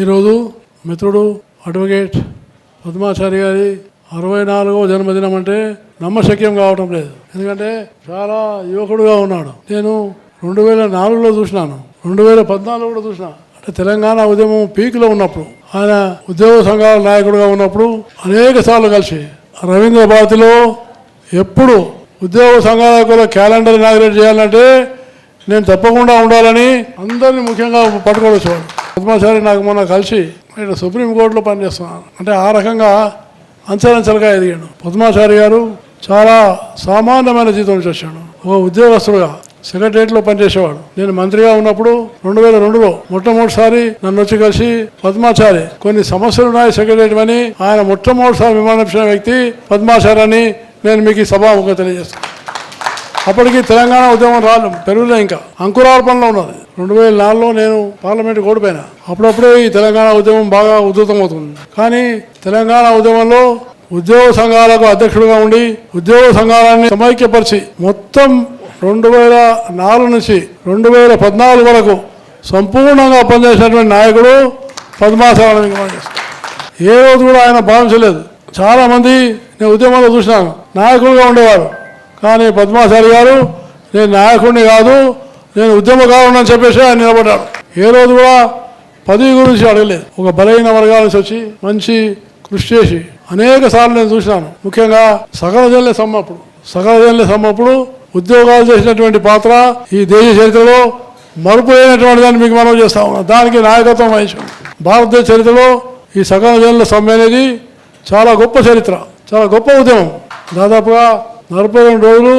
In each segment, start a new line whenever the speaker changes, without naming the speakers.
ఈరోజు మిత్రుడు అడ్వకేట్ పద్మాచారి గారి 64వ జన్మదినం అంటే నమ్మశక్యం కావటం లేదు. ఎందుకంటే చాలా యువకుడుగా ఉన్నాడు. నేను 2004లో చూసినాను, 2014 కూడా చూసిన. అంటే తెలంగాణ ఉద్యమం పీక్లో ఉన్నప్పుడు, ఆయన ఉద్యోగ సంఘాల నాయకుడిగా ఉన్నప్పుడు అనేక సార్లు కలిసి రవీంద్ర భారతిలో ఎప్పుడు ఉద్యోగ సంఘాల క్యాలెండర్ ఇనాగ్రేట్ చేయాలంటే నేను తప్పకుండా ఉండాలని అందరినీ ముఖ్యంగా పట్టుకొని వచ్చేవాడు. పద్మాచారి నాకు మొన్న కలిసి నేను సుప్రీంకోర్టులో పనిచేస్తున్నాను అంటే ఆ రకంగా అంచెలంచెలుగా ఎదిగాడు. పద్మాచారి గారు చాలా సామాన్యమైన జీతం నుంచి వచ్చాడు. ఒక ఉద్యోగస్తుడుగా సెక్రటరియట్లో పనిచేసేవాడు. నేను మంత్రిగా ఉన్నప్పుడు 2002లో మొట్టమొదటిసారి నన్ను వచ్చి కలిసి, పద్మాచారి కొన్ని సమస్యలు ఉన్నాయి సెక్రటరియట్ అని, ఆయన మొట్టమొదటిసారి విమర్శించిన వ్యక్తి పద్మాచారి అని నేను మీకు సభాముఖంగా తెలియజేస్తాను. అప్పటికి తెలంగాణ ఉద్యమం పెరుగులే, ఇంకా అంకురార్పణలో ఉన్నది. 2004లో నేను పార్లమెంట్కి ఓడిపోయినా. అప్పుడప్పుడే ఈ తెలంగాణ ఉద్యమం బాగా ఉధృతమవుతుంది. కానీ తెలంగాణ ఉద్యమంలో ఉద్యోగ సంఘాలకు అధ్యక్షుడిగా ఉండి ఉద్యోగ సంఘాలన్నీ సమైక్యపరిచి మొత్తం 2004 నుంచి 2014 వరకు సంపూర్ణంగా పనిచేసినటువంటి నాయకుడు పద్మాచారి. ఏ రోజు కూడా ఆయన భావించలేదు. చాలామంది నేను ఉద్యమంలో చూసినాను నాయకులుగా ఉండేవారు. కానీ పద్మాచారి గారు నేను నాయకుడిని కాదు, నేను ఉద్యమకారుని అని చెప్పేసి ఆయన నిలబడ్డాడు. ఏ రోజు కూడా పదవి గురించి అడగలేదు. ఒక బలహీన వర్గాల నుంచి వచ్చి మంచి కృషి చేసి అనేక సార్లు నేను చూసినాను. ముఖ్యంగా సకల జనుల సమ్మప్పుడు ఉద్యోగాలు చేసినటువంటి పాత్ర ఈ దేశ చరిత్రలో మరుపులేనటువంటి దాన్ని మీకు మనం చేస్తా ఉన్నాం. దానికి నాయకత్వం వహించాం. భారతదేశ చరిత్రలో ఈ సకల జనుల సమ్మె అనేది చాలా గొప్ప చరిత్ర, చాలా గొప్ప ఉద్యమం. దాదాపుగా 42 రోజులు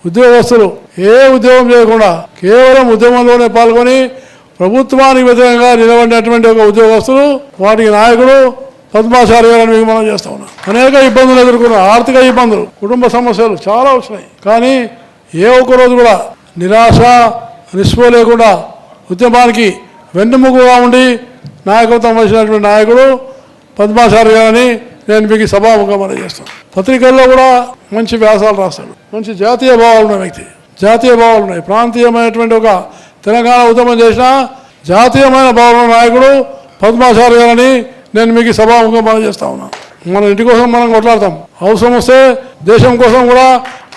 ఉద్యోగస్తులు ఏ ఉద్యోగం చేయకుండా కేవలం ఉద్యమంలోనే పాల్గొని ప్రభుత్వానికి వ్యతిరేకంగా నిలబడినటువంటి ఒక ఉద్యోగస్తులు, వాటికి నాయకుడు పద్మాచారి గారిని మీకు మనం చేస్తా ఉన్నాం. అనేక ఇబ్బందులు ఎదుర్కొన్నాం. ఆర్థిక ఇబ్బందులు, కుటుంబ సమస్యలు చాలా వచ్చినాయి. కానీ ఏ ఒక్క రోజు కూడా నిరాశ నిస్పృహ లేకుండా ఉద్యమానికి వెన్నుముకగా ఉండి నాయకత్వం వహించినటువంటి నాయకుడు పద్మాచారి గారిని నేను మీకు సభాముఖంగా మనం చేస్తాను. పత్రికల్లో కూడా మంచి వ్యాసాలు రాస్తాడు. మంచి జాతీయ భావాలు ఉన్న వ్యక్తి. జాతీయ భావాలు ఉన్నాయి. ప్రాంతీయమైనటువంటి ఒక తెలంగాణ ఉద్యమం చేసిన జాతీయమైన భావాల నాయకుడు పద్మాచారి గారిని నేను మీకు సభాముఖంగా మనం చేస్తా ఉన్నాను. మన ఇంటి కోసం మనం కొట్లాడతాం, అవసరం వస్తే దేశం కోసం కూడా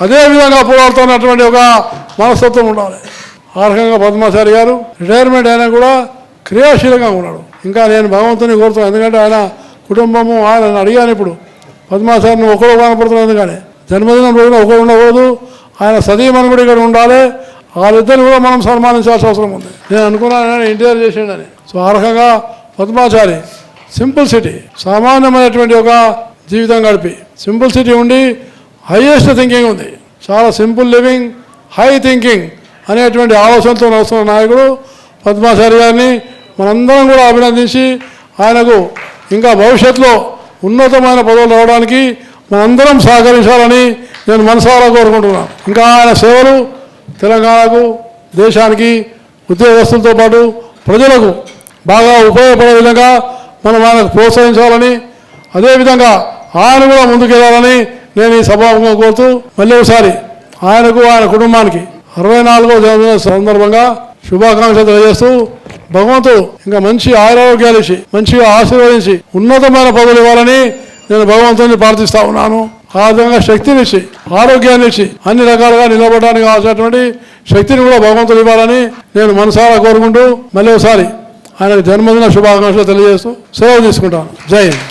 అదే విధంగా పోరాడుతున్నటువంటి ఒక మనస్తత్వం ఉండాలి. ఆ రకంగా పద్మాచారి గారు రిటైర్మెంట్ అయినా కూడా క్రియాశీలంగా ఉన్నాడు. ఇంకా నేను భగవంతుని కోరుతున్నాను. ఎందుకంటే ఆయన కుటుంబము ఆయన అడిగాను. ఇప్పుడు పద్మాచారిని ఒకరు కనపడుతున్నది, కానీ జన్మదినం రోజున ఒకరు ఉండకూడదు. ఆయన సతీమణి కూడా ఇక్కడ ఉండాలి. వాళ్ళిద్దరిని కూడా మనం సన్మానించాల్సిన అవసరం ఉంది. నేను అనుకున్నాను ఇంటర్వ్యూ చేసిండని. సో ఆ రకంగా పద్మాచారి సింపుల్ సిటీ, సామాన్యమైనటువంటి ఒక జీవితం గడిపి సింపుల్ సిటీ ఉండి హైయెస్ట్ థింకింగ్ ఉంది. చాలా సింపుల్ లివింగ్, హై థింకింగ్ అనేటువంటి ఆలోచనతో నడుస్తున్న నాయకుడు పద్మాచారి గారిని మనందరం కూడా అభినందించి ఆయనకు ఇంకా భవిష్యత్తులో ఉన్నతమైన పదవులు రావడానికి మనందరం సహకరించాలని నేను మనసారా కోరుకుంటున్నాను. ఇంకా ఆయన సేవలు తెలంగాణకు, దేశానికి, ఉద్యోగస్తులతో పాటు ప్రజలకు బాగా ఉపయోగపడే విధంగా మనం ఆయనకు ప్రోత్సహించాలని, అదేవిధంగా ఆయన కూడా ముందుకెళ్ళాలని నేను ఈ సభాముఖంగా కోరుతూ మళ్ళీ ఒకసారి ఆయనకు, ఆయన కుటుంబానికి 64వ జన్మదిన సందర్భంగా శుభాకాంక్షలు తెలియజేస్తూ భగవంతుడు ఇంకా మంచి ఆరోగ్యాలు ఇచ్చి మంచిగా ఆశీర్వదించి ఉన్నతమైన పదవులు ఇవ్వాలని నేను భగవంతుని ప్రార్థిస్తా ఉన్నాను. ఆ విధంగా శక్తినిచ్చి, ఆరోగ్యాన్ని ఇచ్చి అన్ని రకాలుగా నిలబడడానికి కావాల్సినటువంటి శక్తిని కూడా భగవంతుడు ఇవ్వాలని నేను మనసారా కోరుకుంటూ మళ్ళీ ఒకసారి ఆయనకు జన్మదిన శుభాకాంక్షలు తెలియజేస్తూ సెలవు తీసుకుంటాను. జై హింద్.